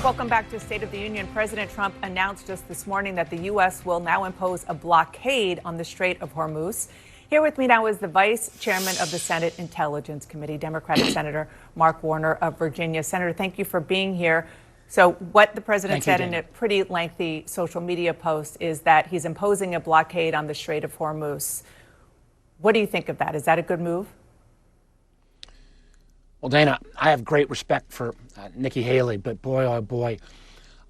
Welcome back to State of the Union. President Trump announced just this morning that the U.S. will now impose a blockade on the Strait of Hormuz. Here with me now is the Vice Chairman of the Senate Intelligence Committee, Democratic Senator Mark Warner of Virginia. Senator, thank you for being here. So what the president said in a pretty lengthy social media post is that he's imposing a blockade on the Strait of Hormuz. What do you think of that? Is that a good move? Well, Dana, I have great respect for Nikki Haley, but boy, oh boy,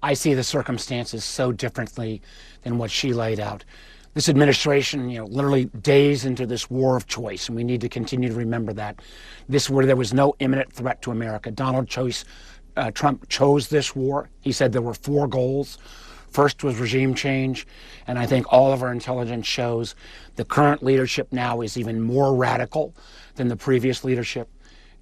I see the circumstances so differently than what she laid out. This administration, literally days into this war of choice, and we need to continue to remember that. This where there was no imminent threat to America. Trump chose this war. He said there were 4 goals. First was regime change, and I think all of our intelligence shows the current leadership now is even more radical than the previous leadership.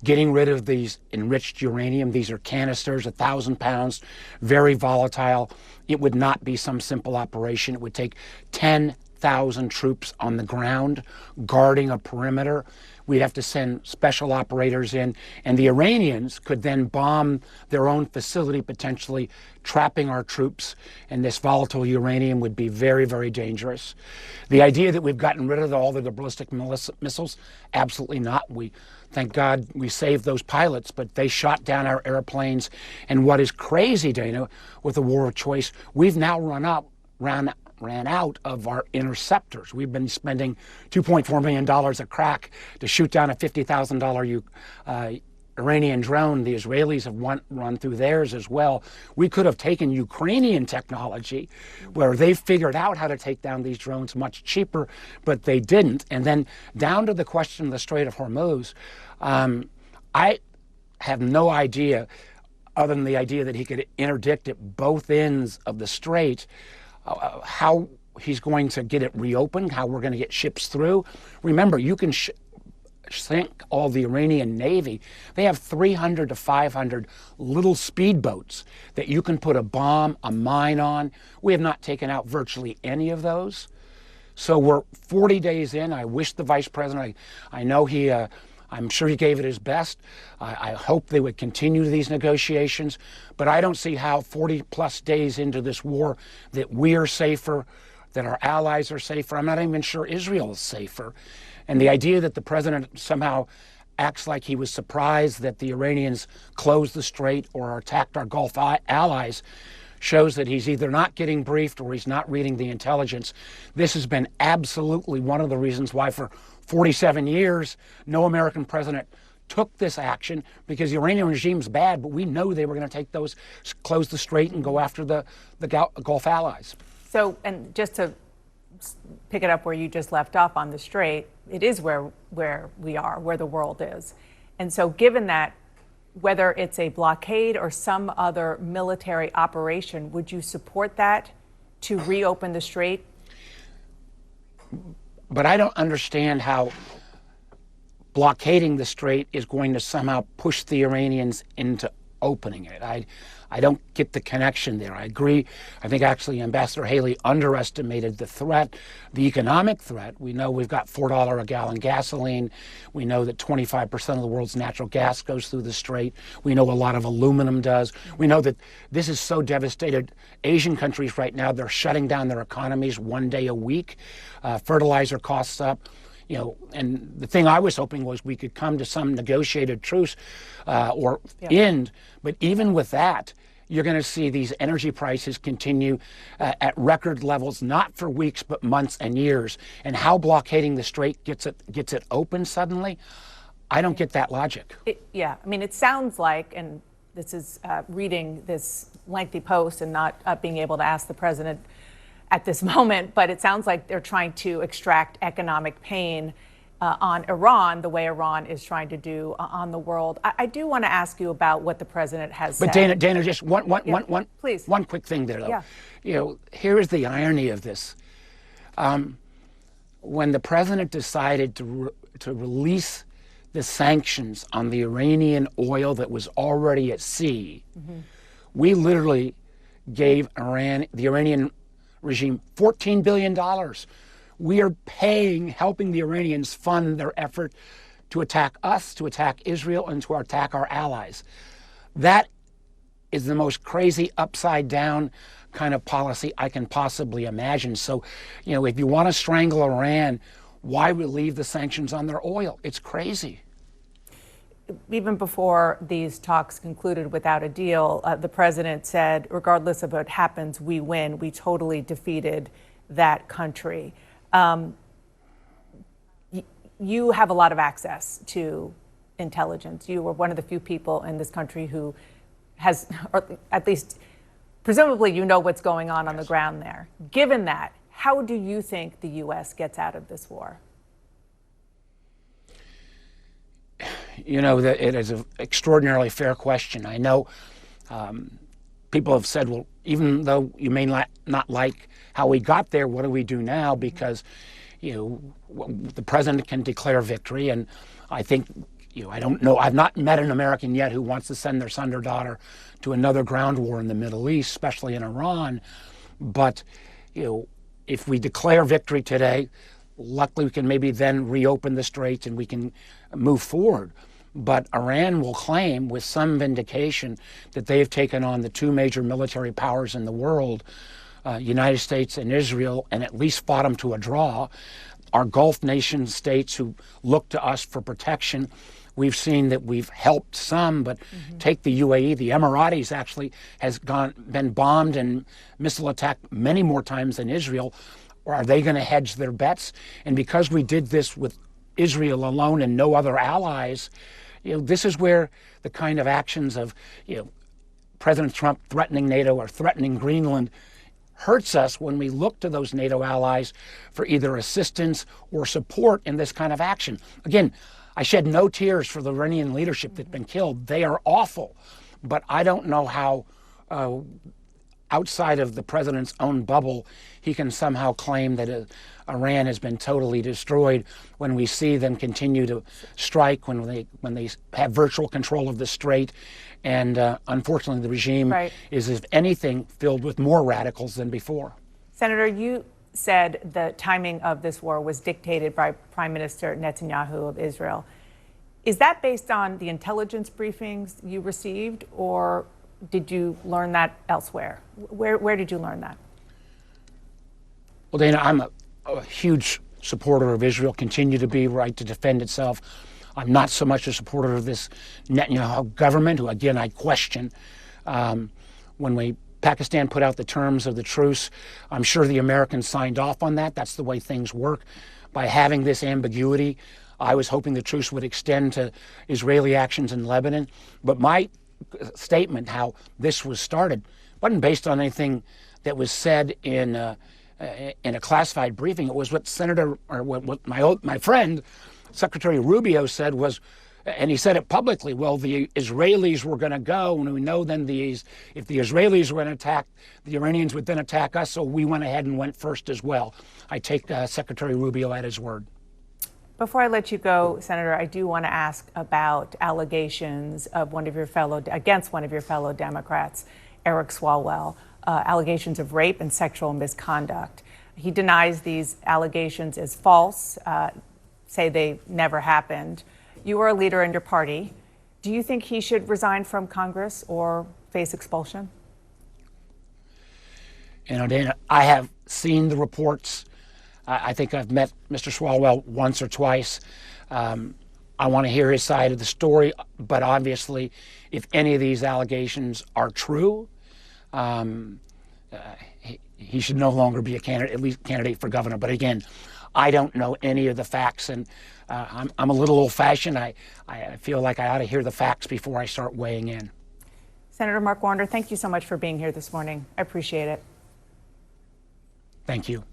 Getting rid of these enriched uranium. These are canisters, 1,000 pounds, very volatile. It would not be some simple operation. It would take 10,000 troops on the ground guarding a perimeter. We'd have to send special operators in, and the Iranians could then bomb their own facility, potentially trapping our troops, and this volatile uranium would be very, very dangerous. The idea that we've gotten rid of all the ballistic missiles, absolutely not. Thank God we saved those pilots, but they shot down our airplanes. And what is crazy, Dana, with the war of choice, we've now ran out of our interceptors. We've been spending $2.4 million a crack to shoot down a $50,000 Iranian drone. The Israelis have run through theirs as well. We could have taken Ukrainian technology where they figured out how to take down these drones much cheaper, but they didn't. And then down to the question of the Strait of Hormuz, I have no idea, other than the idea that he could interdict at both ends of the strait, how he's going to get it reopened, how we're going to get ships through. Remember, you can sink all the Iranian Navy. They have 300 to 500 little speedboats that you can put a bomb, a mine on. We have not taken out virtually any of those. So we're 40 days in. I wish the vice president, I know I'm sure he gave it his best. I hope they would continue these negotiations, but I don't see how 40 plus days into this war that we are safer, that our allies are safer. I'm not even sure Israel is safer. And the idea that the president somehow acts like he was surprised that the Iranians closed the strait or attacked our Gulf allies shows that he's either not getting briefed or he's not reading the intelligence. This has been absolutely one of the reasons why for 47 years, no American president took this action, because the Iranian regime's bad, but we know they were going to take those, close the strait and go after the Gulf allies. So, and just to pick it up where you just left off on the strait, it is where we are, where the world is. And so given that, whether it's a blockade or some other military operation, would you support that to reopen the strait? But I don't understand how blockading the strait is going to somehow push the Iranians into opening it. I don't get the connection there. I agree. I think actually Ambassador Haley underestimated the threat, the economic threat. We know we've got $4 a gallon gasoline. We know that 25% of the world's natural gas goes through the strait. We know a lot of aluminum does. We know that this is so devastated. Asian countries right now, they're shutting down their economies 1 day a week. Fertilizer costs up. And the thing I was hoping was we could come to some negotiated truce end. But even with that, you're going to see these energy prices continue at record levels, not for weeks, but months and years. And how blockading the strait gets it open suddenly, I don't get that logic. I mean, it sounds like, and this is reading this lengthy post and not being able to ask the president at this moment, but it sounds like they're trying to extract economic pain on Iran, the way Iran is trying to do on the world. I do want to ask you about what the president has said. But Dana, just one quick thing there, though. Yeah. Here is the irony of this. When the president decided to release the sanctions on the Iranian oil that was already at sea, we literally gave the Iranian regime $14 billion. We are helping the Iranians fund their effort to attack us, to attack Israel, and to attack our allies. That is the most crazy upside down kind of policy I can possibly imagine. So, if you want to strangle Iran, why relieve the sanctions on their oil? It's crazy. Even before these talks concluded without a deal, the president said, regardless of what happens, we win. We totally defeated that country. You have a lot of access to intelligence. You were one of the few people in this country who has, or at least presumably you know what's going on the ground there. Given that, how do you think the U.S. gets out of this war? That it is an extraordinarily fair question. I know people have said, well, even though you may not like how we got there, what do we do now? Because, the president can declare victory. And I think, I don't know, I've not met an American yet who wants to send their son or daughter to another ground war in the Middle East, especially in Iran. But, if we declare victory today, luckily we can maybe then reopen the straits and we can move forward. But Iran will claim with some vindication that they have taken on the two major military powers in the world, United States and Israel, and at least fought them to a draw. Our Gulf nation states who look to us for protection, we've seen that we've helped some, but take the UAE, the Emiratis actually has been bombed and missile attacked many more times than Israel. Or are they going to hedge their bets? And because we did this with Israel alone and no other allies, this is where the kind of actions of, President Trump threatening NATO or threatening Greenland hurts us when we look to those NATO allies for either assistance or support in this kind of action. Again, I shed no tears for the Iranian leadership that's been killed. They are awful. But I don't know how outside of the president's own bubble, he can somehow claim that Iran has been totally destroyed when we see them continue to strike, when they have virtual control of the strait. And unfortunately, the regime is, if anything, filled with more radicals than before. Senator, you said the timing of this war was dictated by Prime Minister Netanyahu of Israel. Is that based on the intelligence briefings you received, or did you learn that elsewhere? Where did you learn that? Well, Dana, I'm a huge supporter of Israel, continue to be, right to defend itself. I'm not so much a supporter of this Netanyahu government, who, again, I question. When Pakistan put out the terms of the truce, I'm sure the Americans signed off on that. That's the way things work. By having this ambiguity, I was hoping the truce would extend to Israeli actions in Lebanon. But my statement, how this was started, wasn't based on anything that was said in a classified briefing. It was what what my friend, Secretary Rubio, said was, and he said it publicly, well, the Israelis were going to go, and we know then if the Israelis were going to attack, the Iranians would then attack us, so we went ahead and went first as well. I take Secretary Rubio at his word. Before I let you go, Senator, I do want to ask about allegations of against one of your fellow Democrats, Eric Swalwell, allegations of rape and sexual misconduct. He denies these allegations as false, say they never happened. You are a leader in your party. Do you think he should resign from Congress or face expulsion? Dana, I have seen the reports. I think I've met Mr. Swalwell once or twice. I want to hear his side of the story, but obviously, if any of these allegations are true, he should no longer be a candidate, at least candidate for governor. But again, I don't know any of the facts, and I'm a little old-fashioned. I feel like I ought to hear the facts before I start weighing in. Senator Mark Warner, thank you so much for being here this morning. I appreciate it. Thank you.